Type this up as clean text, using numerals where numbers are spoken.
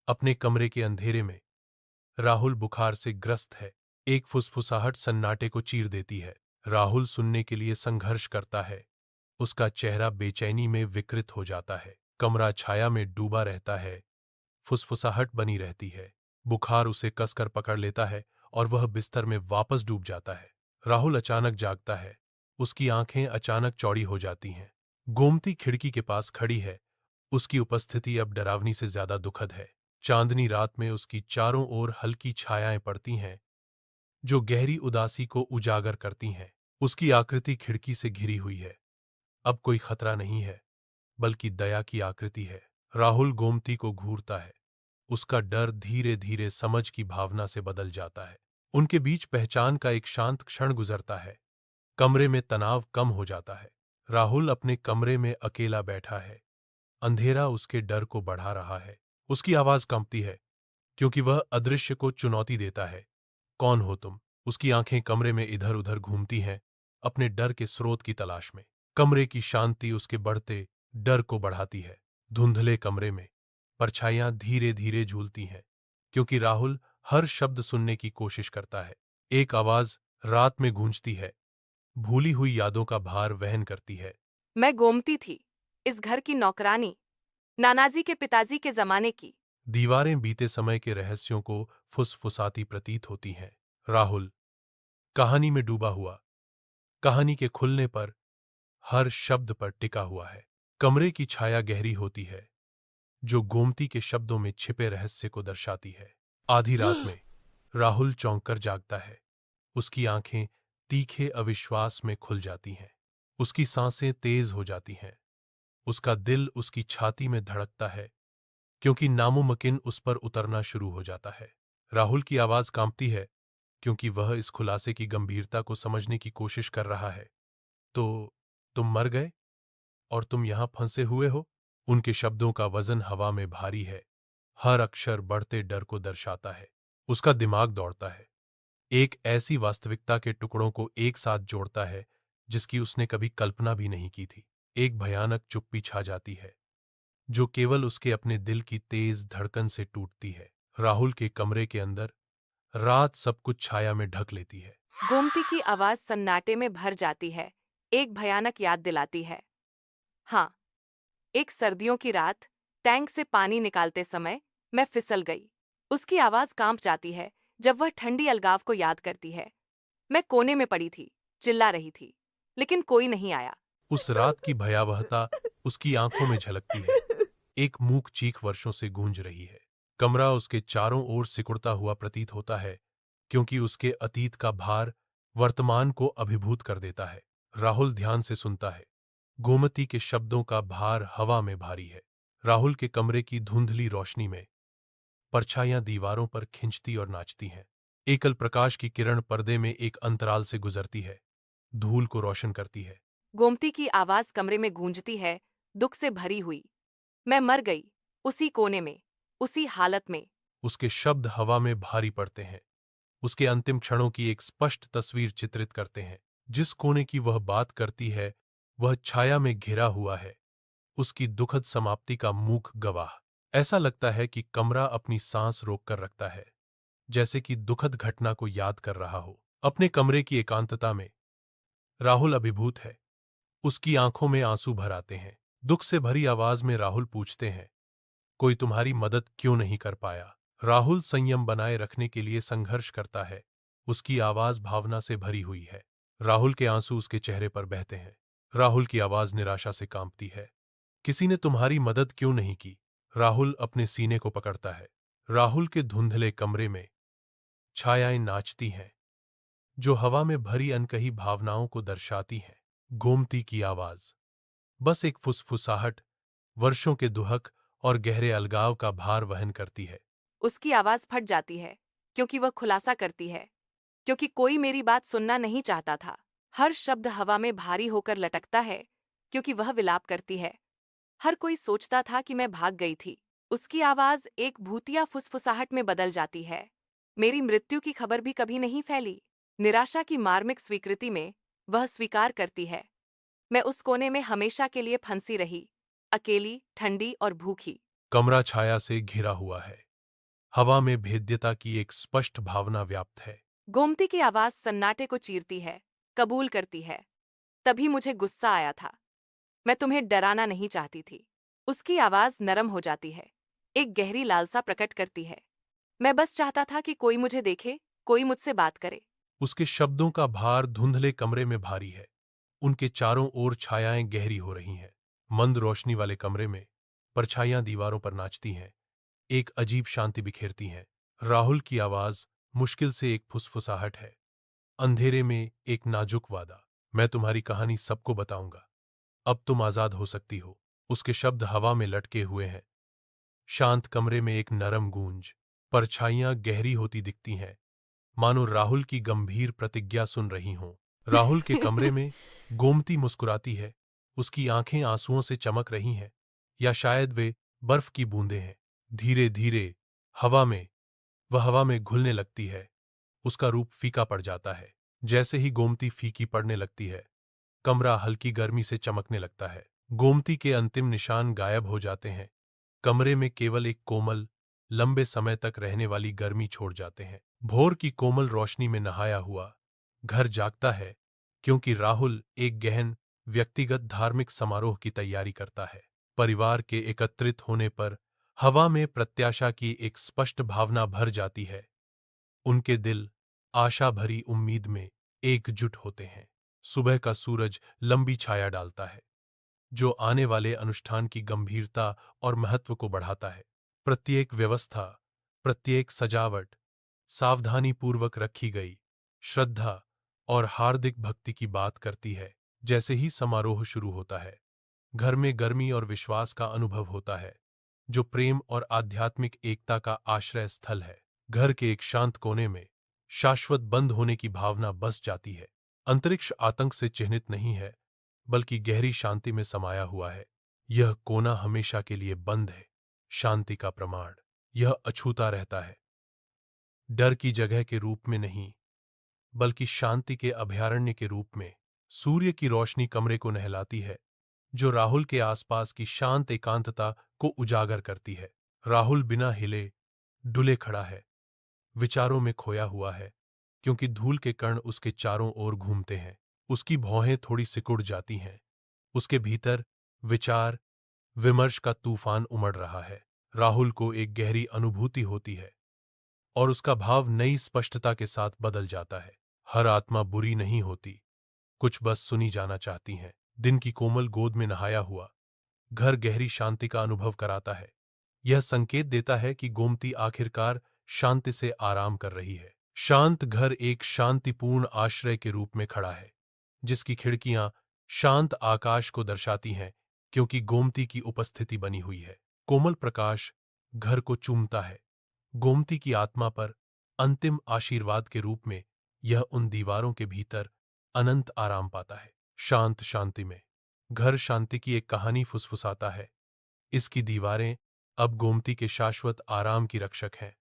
अपने कमरे के अंधेरे में राहुल बुखार से ग्रस्त है। एक फुसफुसाहट सन्नाटे को चीर देती है। राहुल सुनने के लिए संघर्ष करता है। उसका चेहरा बेचैनी में विकृत हो जाता है। कमरा छाया में डूबा रहता है। फुसफुसाहट बनी रहती है। बुखार उसे कसकर पकड़ लेता है और वह बिस्तर में वापस डूब जाता है। राहुल अचानक जागता है। उसकी आंखें अचानक चौड़ी हो जाती हैं। गोमती खिड़की के पास खड़ी है। उसकी उपस्थिति अब डरावनी से ज्यादा दुखद है। चांदनी रात में उसकी चारों ओर हल्की छायाएं पड़ती हैं, जो गहरी उदासी को उजागर करती हैं। उसकी आकृति खिड़की से घिरी हुई है। अब कोई खतरा नहीं है, बल्कि दया की आकृति है। राहुल गोमती को घूरता है। उसका डर धीरे धीरे समझ की भावना से बदल जाता है। उनके बीच पहचान का एक शांत क्षण गुजरता है। कमरे में तनाव कम हो जाता है। राहुल अपने कमरे में अकेला बैठा है। अंधेरा उसके डर को बढ़ा रहा है। उसकी आवाज कांपती है, क्योंकि वह अदृश्य को चुनौती देता है। कौन हो तुम? उसकी आंखें कमरे में इधर उधर घूमती हैं, अपने डर के स्रोत की तलाश में। कमरे की शांति उसके बढ़ते डर को बढ़ाती है। धुंधले कमरे में परछाइयां धीरे धीरे झूलती हैं, क्योंकि राहुल हर शब्द सुनने की कोशिश करता है। एक आवाज रात में गूंजती है, भूली हुई यादों का भार वहन करती है। मैं गोमती थी, इस घर की नौकरानी, नानाजी के पिताजी के जमाने की। दीवारें बीते समय के रहस्यों को फुसफुसाती प्रतीत होती हैं। राहुल कहानी में डूबा हुआ, कहानी के खुलने पर हर शब्द पर टिका हुआ है। कमरे की छाया गहरी होती है, जो गोमती के शब्दों में छिपे रहस्य को दर्शाती है। आधी रात में राहुल चौंक कर जागता है। उसकी आंखें तीखे अविश्वास में खुल जाती हैं। उसकी सांसें तेज हो जाती हैं। उसका दिल उसकी छाती में धड़कता है, क्योंकि नामुमकिन उस पर उतरना शुरू हो जाता है। राहुल की आवाज कांपती है, क्योंकि वह इस खुलासे की गंभीरता को समझने की कोशिश कर रहा है। तो तुम मर गए और तुम यहां फंसे हुए हो? उनके शब्दों का वजन हवा में भारी है। हर अक्षर बढ़ते डर को दर्शाता है। उसका दिमाग दौड़ता है। एक ऐसी वास्तविकता के टुकड़ों को एक साथ जोड़ता है, जिसकी उसने कभी कल्पना भी नहीं की थी। एक भयानक चुप्पी छा जाती है, जो केवल उसके अपने दिल की तेज धड़कन से टूटती है। राहुल के कमरे के अंदर रात सब कुछ छाया में ढक लेती है। गोमती की आवाज सन्नाटे में भर जाती है, एक भयानक याद दिलाती है। हाँ, एक सर्दियों की रात, टैंक से पानी निकालते समय मैं फिसल गई। उसकी आवाज कांप जाती है जब वह ठंडी अलगाव को याद करती है। मैं कोने में पड़ी थी, चिल्ला रही थी, लेकिन कोई नहीं आया। उस रात की भयावहता उसकी आंखों में झलकती है। एक मूक चीख वर्षों से गूंज रही है। कमरा उसके चारों ओर सिकुड़ता हुआ प्रतीत होता है, क्योंकि उसके अतीत का भार वर्तमान को अभिभूत कर देता है। राहुल ध्यान से सुनता है। गोमती के शब्दों का भार हवा में भारी है। राहुल के कमरे की धुंधली रोशनी में परछाइयां दीवारों पर खिंचती और नाचती हैं। एकल प्रकाश की किरण पर्दे में एक अंतराल से गुजरती है, धूल को रोशन करती है। गोमती की आवाज कमरे में गूंजती है, दुख से भरी हुई। मैं मर गई, उसी कोने में, उसी हालत में। उसके शब्द हवा में भारी पड़ते हैं, उसके अंतिम क्षणों की एक स्पष्ट तस्वीर चित्रित करते हैं। जिस कोने की वह बात करती है, वह छाया में घिरा हुआ है, उसकी दुखद समाप्ति का मूक गवाह। ऐसा लगता है कि कमरा अपनी सांस रोककर रखता है, जैसे कि दुखद घटना को याद कर रहा हो। अपने कमरे की एकांतता में राहुल अभिभूत है। उसकी आंखों में आंसू भर आते हैं। दुख से भरी आवाज में राहुल पूछते हैं, कोई तुम्हारी मदद क्यों नहीं कर पाया? राहुल संयम बनाए रखने के लिए संघर्ष करता है। उसकी आवाज भावना से भरी हुई है। राहुल के आंसू उसके चेहरे पर बहते हैं। राहुल की आवाज निराशा से कांपती है। किसी ने तुम्हारी मदद क्यों नहीं की? राहुल अपने सीने को पकड़ता है। राहुल के धुंधले कमरे में छायाएं नाचती हैं, जो हवा में भरी अनकही भावनाओं को दर्शाती हैं। गोमती की आवाज बस एक फुसफुसाहट, वर्षों के दुहक और गहरे अलगाव का भार वहन करती है। उसकी आवाज फट जाती है, क्योंकि वह खुलासा करती है, क्योंकि कोई मेरी बात सुनना नहीं चाहता था। हर शब्द हवा में भारी होकर लटकता है, क्योंकि वह विलाप करती है। हर कोई सोचता था कि मैं भाग गई थी। उसकी आवाज एक भूतिया फुसफुसाहट में बदल जाती है। मेरी मृत्यु की खबर भी कभी नहीं फैली। निराशा की मार्मिक स्वीकृति में वह स्वीकार करती है, मैं उस कोने में हमेशा के लिए फंसी रही, अकेली, ठंडी और भूखी। कमरा छाया से घिरा हुआ है। हवा में भेद्यता की एक स्पष्ट भावना व्याप्त है। गोमती की आवाज सन्नाटे को चीरती है, कबूल करती है। तभी मुझे गुस्सा आया था। मैं तुम्हें डराना नहीं चाहती थी। उसकी आवाज नरम हो जाती है, एक गहरी लालसा प्रकट करती है। मैं बस चाहता था कि कोई मुझे देखे, कोई मुझसे बात करे। उसके शब्दों का भार धुंधले कमरे में भारी है। उनके चारों ओर छायाएं गहरी हो रही हैं। मंद रोशनी वाले कमरे में परछाइयां दीवारों पर नाचती हैं, एक अजीब शांति बिखेरती हैं। राहुल की आवाज मुश्किल से एक फुसफुसाहट है। अंधेरे में एक नाजुक वादा। मैं तुम्हारी कहानी सबको बताऊंगा। अब तुम आजाद हो सकती हो। उसके शब्द हवा में लटके हुए हैं। शांत कमरे में एक नरम गूंज। परछाइयां गहरी होती दिखती हैं, मानो राहुल की गंभीर प्रतिज्ञा सुन रही हों। राहुल के कमरे में गोमती मुस्कुराती है। उसकी आंखें आंसुओं से चमक रही हैं, या शायद वे बर्फ की बूंदें हैं। धीरे धीरे हवा में वह हवा में घुलने लगती है। उसका रूप फीका पड़ जाता है। जैसे ही गोमती फीकी पड़ने लगती है, कमरा हल्की गर्मी से चमकने लगता है। गोमती के अंतिम निशान गायब हो जाते हैं। कमरे में केवल एक कोमल, लंबे समय तक रहने वाली गर्मी छोड़ जाते हैं। भोर की कोमल रोशनी में नहाया हुआ घर जागता है, क्योंकि राहुल एक गहन व्यक्तिगत धार्मिक समारोह की तैयारी करता है। परिवार के एकत्रित होने पर हवा में प्रत्याशा की एक स्पष्ट भावना भर जाती है। उनके दिल आशा भरी उम्मीद में एकजुट होते हैं। सुबह का सूरज लंबी छाया डालता है, जो आने वाले अनुष्ठान की गंभीरता और महत्व को बढ़ाता है। प्रत्येक व्यवस्था, प्रत्येक सजावट सावधानीपूर्वक रखी गई श्रद्धा और हार्दिक भक्ति की बात करती है। जैसे ही समारोह शुरू होता है, घर में गर्मी और विश्वास का अनुभव होता है, जो प्रेम और आध्यात्मिक एकता का आश्रय स्थल है। घर के एक शांत कोने में शाश्वत बंद होने की भावना बस जाती है। अंतरिक्ष आतंक से चिह्नित नहीं है, बल्कि गहरी शांति में समाया हुआ है। यह कोना हमेशा के लिए बंद है, शांति का प्रमाण। यह अछूता रहता है, डर की जगह के रूप में नहीं, बल्कि शांति के अभयारण्य के रूप में। सूर्य की रोशनी कमरे को नहलाती है, जो राहुल के आसपास की शांत एकांतता को उजागर करती है। राहुल बिना हिले डुले खड़ा है, विचारों में खोया हुआ है, क्योंकि धूल के कण उसके चारों ओर घूमते हैं। उसकी भौहें थोड़ी सिकुड़ जाती हैं। उसके भीतर विचार विमर्श का तूफान उमड़ रहा है। राहुल को एक गहरी अनुभूति होती है, और उसका भाव नई स्पष्टता के साथ बदल जाता है। हर आत्मा बुरी नहीं होती, कुछ बस सुनी जाना चाहती हैं। दिन की कोमल गोद में नहाया हुआ घर गहरी शांति का अनुभव कराता है। यह संकेत देता है कि गोमती आखिरकार शांति से आराम कर रही है। शांत घर एक शांतिपूर्ण आश्रय के रूप में खड़ा है, जिसकी खिड़कियां शांत आकाश को दर्शाती हैं, क्योंकि गोमती की उपस्थिति बनी हुई है। कोमल प्रकाश घर को चूमता है। गोमती की आत्मा पर अंतिम आशीर्वाद के रूप में यह उन दीवारों के भीतर अनंत आराम पाता है। शांत शांति में घर शांति की एक कहानी फुसफुसाता है। इसकी दीवारें अब गोमती के शाश्वत आराम की रक्षक हैं।